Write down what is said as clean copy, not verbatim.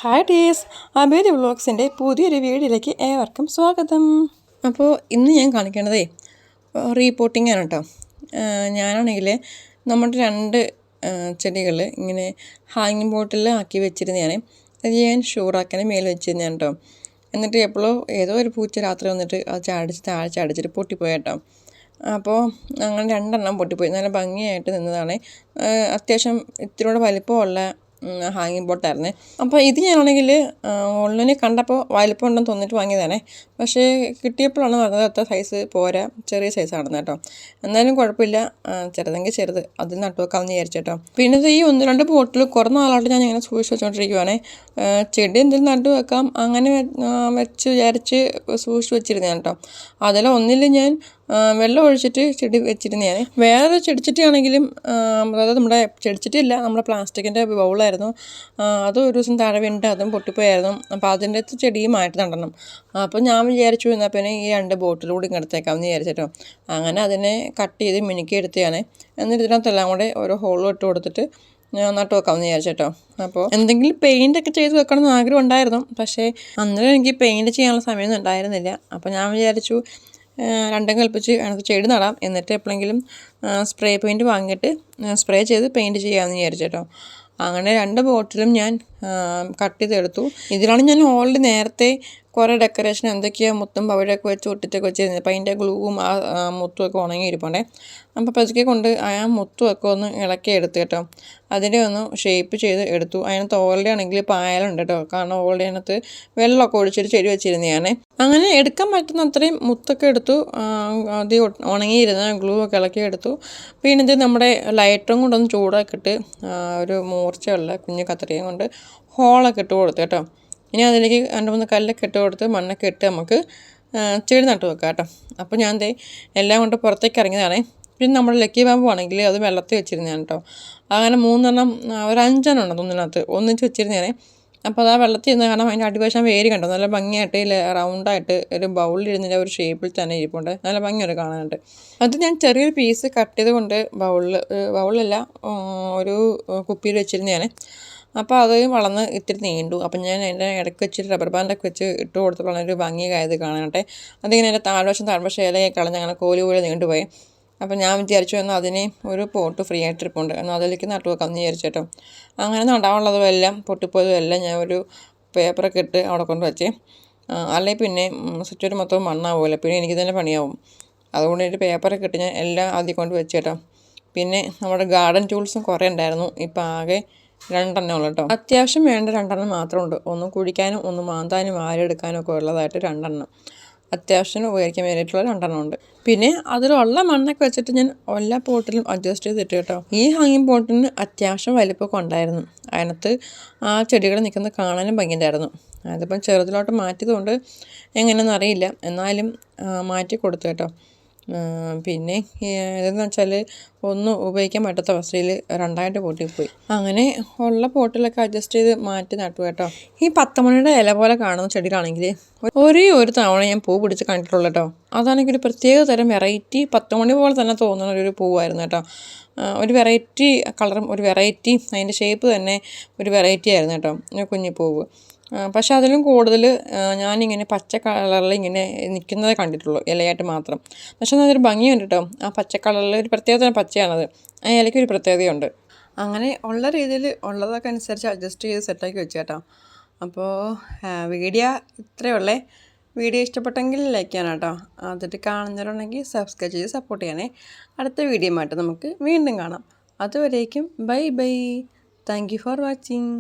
Hi days, Abedi വ്ളോഗ്സിൻ്റെ പുതിയൊരു വീഡിയോയിലേക്ക് ഏവർക്കും സ്വാഗതം. അപ്പോൾ ഇന്ന് ഞാൻ കാണിക്കണതേ റീപോട്ടിംഗ് ആണ് കേട്ടോ. ഞാനാണെങ്കിൽ നമ്മുടെ 2 ചെടികൾ ഇങ്ങനെ ഹാങ്ങിങ് ബോട്ടിൽ ആക്കി വെച്ചിരുന്നതാണ്. അത് ഞാൻ ഷൂറാക്കിന് മേൽ വെച്ചിരുന്നതാണ് കേട്ടോ. എന്നിട്ട് എപ്പോഴോ ഏതോ ഒരു പൂച്ച രാത്രി വന്നിട്ട് അത് താഴെ ചാടിച്ചിട്ട് പൊട്ടിപ്പോയി കേട്ടോ. അപ്പോൾ അങ്ങനെ 2 എണ്ണം പൊട്ടിപ്പോയി. നല്ല ഭംഗിയായിട്ട് നിന്നതാണ്. അത്യാവശ്യം ഇത്തിരി കൂടെ വലിപ്പമുള്ള ഹാങ്ങിങ് ബോട്ടായിരുന്നേ. അപ്പോൾ ഇത് ഞാനാണെങ്കിൽ ഓൺലൈനിൽ കണ്ടപ്പോൾ വലിപ്പം ഉണ്ടെന്ന് തോന്നിയിട്ട് വാങ്ങിയതാണേ. പക്ഷേ കിട്ടിയപ്പോഴാണ് പറഞ്ഞത് അത്ര സൈസ് പോരാ, ചെറിയ സൈസാണെന്ന് കേട്ടോ. എന്നാലും കുഴപ്പമില്ല, ചെറുതെങ്കിൽ ചെറുത് അതിൽ നട്ടു വെക്കാമെന്ന് വിചാരിച്ചു കേട്ടോ. പിന്നെ ഈ 1-2 ബോട്ടിൽ കുറേ നാളായിട്ട് ഞാൻ ഇങ്ങനെ സൂക്ഷിച്ച് വെച്ചുകൊണ്ടിരിക്കുവാണേ. ചെടി എന്തെങ്കിലും നട്ടു വെക്കാം അങ്ങനെ വിചാരിച്ച് സൂക്ഷിച്ച് വെച്ചിരുന്നതാണ് കേട്ടോ. അതിൽ ഒന്നിൽ ഞാൻ വെള്ളം ഒഴിച്ചിട്ട് ചെടി വെച്ചിരുന്നതാണ്. വേറെ ചെടിച്ചട്ടിയാണെങ്കിലും അതായത് നമ്മുടെ ചെടിച്ചട്ടിയല്ല, നമ്മുടെ പ്ലാസ്റ്റിക്കിൻ്റെ ബൗളായിരുന്നു. അത് ഒരു ദിവസം താഴെ വീണിട്ട് അതും പൊട്ടിപ്പോയായിരുന്നു. അപ്പോൾ അതിൻ്റെ ചെടിയും മാറ്റി നടണം. അപ്പോൾ ഞാൻ വിചാരിച്ചു എന്നാൽ പിന്നെ ഈ 2 ബോട്ടിലൂടെ ഇങ്ങെടുത്തേക്കാമെന്ന് വിചാരിച്ചിട്ടോ. അങ്ങനെ അതിനെ കട്ട് ചെയ്ത് മിനുക്കി എടുത്തതാണ്. എന്നിട്ട് ഇതിനകത്തെല്ലാം കൂടെ ഓരോ ഹോളും ഇട്ട് കൊടുത്തിട്ട് നട്ടു വെക്കാമെന്ന് വിചാരിച്ചിട്ടോ. അപ്പോൾ എന്തെങ്കിലും പെയിൻ്റൊക്കെ ചെയ്ത് വെക്കണമെന്ന് ആഗ്രഹം ഉണ്ടായിരുന്നു. പക്ഷേ അന്നേരം എനിക്ക് പെയിൻറ്റ് ചെയ്യാനുള്ള സമയമൊന്നും ഉണ്ടായിരുന്നില്ല. അപ്പോൾ ഞാൻ വിചാരിച്ചു 2 കൽപ്പിച്ച് അതിനകത്ത് ചെടി നടാം, എന്നിട്ട് എപ്പോഴെങ്കിലും സ്പ്രേ പെയിൻറ്റ് വാങ്ങിയിട്ട് സ്പ്രേ ചെയ്ത് പെയിൻറ്റ് ചെയ്യാമെന്ന് വിചാരിച്ചിട്ടോ. അങ്ങനെ 2 ബോട്ടിലും ഞാൻ കട്ട് ചെയ്തെടുത്തു. ഇതിലാണ് ഞാൻ ഓൾറെഡി നേരത്തെ കുറേ ഡെക്കറേഷൻ എന്തൊക്കെയാണ് മുത്തും പവിഴയൊക്കെ വെച്ച് ഒട്ടിച്ചൊക്കെ വെച്ചിരുന്നത്. അപ്പോൾ അതിൻ്റെ ഗ്ലൂവും ആ മുത്തുമൊക്കെ ഉണങ്ങിയിരിപ്പുണ്ടേ. അപ്പോൾ പതുക്കെ കൊണ്ട് ആ മുത്തുമൊക്കെ ഒന്ന് ഇളക്കി എടുത്തു കേട്ടോ. അതിനെ ഒന്ന് ഷേപ്പ് ചെയ്ത് എടുത്തു. അതിനകത്ത് ഓൾറെഡി ആണെങ്കിൽ പായലുണ്ട് കേട്ടോ. കാരണം ഓൾറെഡി അതിനകത്ത് വെള്ളമൊക്കെ ഒഴിച്ചിട്ട് ചെടി വെച്ചിരുന്നതാണ്. അങ്ങനെ എടുക്കാൻ പറ്റുന്ന അത്രയും മുത്തൊക്കെ എടുത്തു. അത് ഉണങ്ങിയിരുന്ന ഗ്ലൂ ഒക്കെ ഇളക്കി എടുത്തു. പിന്നെ ഇത് നമ്മുടെ ലൈറ്ററും കൊണ്ടൊന്ന് ചൂടാക്കിയിട്ട് ഒരു മൂർച്ചയുള്ള കുഞ്ഞു കത്രികയും കൊണ്ട് ഹോളൊക്കെ ഇട്ട് കൊടുത്തു കേട്ടോ. ഇനി അതിലേക്ക് 2-3 കല്ലൊക്കെ ഇട്ട് കൊടുത്ത് മണ്ണൊക്കെ ഇട്ട് നമുക്ക് ചെടി നട്ടു വെക്കാം കേട്ടോ. അപ്പോൾ ഞാൻ എല്ലാം കൊണ്ട് പുറത്തേക്ക് ഇറങ്ങിയതാണ്. പിന്നെ നമ്മുടെ ലക്കി ബാമ്പു ആണെങ്കിൽ അത് വെള്ളത്തിൽ വെച്ചിരുന്നതാണ് കേട്ടോ. അങ്ങനെ 3 എണ്ണം ഒരു 5 എണ്ണം ഉണ്ട് ഒന്നിനകത്ത് ഒന്നിച്ച് വെച്ചിരുന്നതാണ്. അപ്പോൾ അത് ആ വെള്ളത്തിൽ ഇരുന്ന് കാരണം അതിൻ്റെ അടിവശം വേര് കണ്ടോ, നല്ല ഭംഗിയായിട്ട് റൗണ്ടായിട്ട് ഒരു ബൗളിലിരുന്നിട്ട് ഒരു ഷേപ്പിൽ തന്നെ ഇരിപ്പുണ്ട്. നല്ല ഭംഗിയുണ്ട് കാണാനായിട്ട്. അത് ഞാൻ ചെറിയൊരു പീസ് കട്ട് ചെയ്ത് കൊണ്ട് ബൗളിലല്ല ഒരു കുപ്പിയിൽ വെച്ചിരുന്നതാണ്. അപ്പോൾ അത് വളർന്ന് ഇത്തിരി നീണ്ടു. അപ്പം ഞാൻ അതിൻ്റെ ഇടയ്ക്ക് വെച്ചിട്ട് റബ്ബർ ബാൻഡൊക്കെ വെച്ച് ഇട്ട് കൊടുത്തപ്പോഴാണ് ഒരു ഭംഗിയായത് കാണാനായിട്ട്. അതിങ്ങനെ എൻ്റെ താഴ്വശം ഇലയെ കളഞ്ഞ് അങ്ങനെ കോലി പോലെ നീണ്ടുപോയി. അപ്പം ഞാൻ വിചാരിച്ചു എന്നാൽ അതിന് ഒരു പോട്ട് ഫ്രീ ആയിട്ട് ഇരിപ്പുണ്ട്, എന്നാൽ അതിലേക്ക് നട്ടു വെക്കാമെന്ന് വിചാരിച്ചു കേട്ടോ. അങ്ങനെ നടാനുള്ളതുമെല്ലാം പൊട്ടിപ്പോയതുമെല്ലാം ഞാൻ ഒരു പേപ്പറൊക്കെ ഇട്ട് അവിടെ കൊണ്ട് വെച്ചേ. അല്ലെങ്കിൽ പിന്നെ ചുറ്റൊരു മൊത്തം മണ്ണാവുമല്ലോ, പിന്നെ എനിക്ക് തന്നെ പണിയാവും. അതുകൊണ്ട് ഒരു പേപ്പറൊക്കെ ഇട്ട് ഞാൻ എല്ലാം ആദ്യം കൊണ്ട് വെച്ച് കേട്ടോ. പിന്നെ നമ്മുടെ ഗാർഡൻ ടൂൾസും കുറേ ഉണ്ടായിരുന്നു. ഇപ്പം ആകെ 2 എണ്ണം ഉള്ളു കേട്ടോ. അത്യാവശ്യം വേണ്ട 2 എണ്ണം മാത്രമുണ്ട്. ഒന്ന് കുഴിക്കാനും ഒന്ന് മാന്താനും ആരെടുക്കാനും ഒക്കെ ഉള്ളതായിട്ട് 2 എണ്ണം. അത്യാവശ്യം ഉപയോഗിക്കാൻ വേണ്ടിയിട്ടുള്ള 2 എണ്ണം ഉണ്ട്. പിന്നെ അതിലുള്ള മണ്ണൊക്കെ വെച്ചിട്ട് ഞാൻ എല്ലാ പോട്ടിലും അഡ്ജസ്റ്റ് ചെയ്തിട്ട് കേട്ടോ. ഈ ഹാങ്ങിങ് പോട്ടിന് അത്യാവശ്യം വലിപ്പമൊക്കെ ഉണ്ടായിരുന്നു. അതിനകത്ത് ആ ചെടികൾ നിൽക്കുന്നത് കാണാനും ഭംഗിയുണ്ടായിരുന്നു. അതിപ്പം ചെറുതിലോട്ട് മാറ്റിയതുകൊണ്ട് എങ്ങനെയെന്ന് അറിയില്ല, എന്നാലും മാറ്റി കൊടുത്തു കേട്ടോ. പിന്നെ ഇതെന്ന് വെച്ചാൽ ഒന്നും ഉപയോഗിക്കാൻ പറ്റാത്ത അവസ്ഥയിൽ 2ആയിട്ട് പൊട്ടിപ്പോയി. അങ്ങനെ ഉള്ള പോട്ടിലൊക്കെ അഡ്ജസ്റ്റ് ചെയ്ത് മാറ്റി നട്ടു കേട്ടോ. ഈ 10 മണിയുടെ ഇല പോലെ കാണുന്ന ചെടികളാണെങ്കിൽ ഒരേ ഒരു തവണ ഞാൻ പൂ പിടിച്ച് കണ്ടിട്ടുള്ളൂ കേട്ടോ. അതാണെങ്കിൽ ഒരു പ്രത്യേക തരം വെറൈറ്റി 10 മണി പോലെ തന്നെ തോന്നുന്ന ഒരു പൂവായിരുന്നു കേട്ടോ. ഒരു വെറൈറ്റി കളറും ഒരു വെറൈറ്റി അതിൻ്റെ ഷേപ്പ് തന്നെ ഒരു വെറൈറ്റി ആയിരുന്നു കേട്ടോ, കുഞ്ഞി പൂവ്. പക്ഷെ അതിലും കൂടുതൽ ഞാനിങ്ങനെ പച്ച കളറിൽ ഇങ്ങനെ നിൽക്കുന്നതേ കണ്ടിട്ടുള്ളൂ, ഇലയായിട്ട് മാത്രം. പക്ഷെ അതൊരു ഭംഗിയുണ്ട് കേട്ടോ. ആ പച്ച കളറിൽ ഒരു പ്രത്യേകതരം പച്ചയാണത്. ആ ഇലയ്ക്ക് ഒരു പ്രത്യേകതയുണ്ട്. അങ്ങനെ ഉള്ള രീതിയിൽ ഉള്ളതൊക്കെ അനുസരിച്ച് അഡ്ജസ്റ്റ് ചെയ്ത് സെറ്റാക്കി വെച്ചു കേട്ടോ. അപ്പോൾ വീഡിയോ ഇത്രയേ ഉള്ളേ. വീഡിയോ ഇഷ്ടപ്പെട്ടെങ്കിൽ ലൈക്ക് ചെയ്യണം കേട്ടോ. അതിട്ട് കാണുന്നവരുണ്ടെങ്കിൽ സബ്സ്ക്രൈബ് ചെയ്ത് സപ്പോർട്ട് ചെയ്യണേ. അടുത്ത വീഡിയോയുമായിട്ട് നമുക്ക് വീണ്ടും കാണാം. അതുവരേക്കും bye bye. Thank you for watching.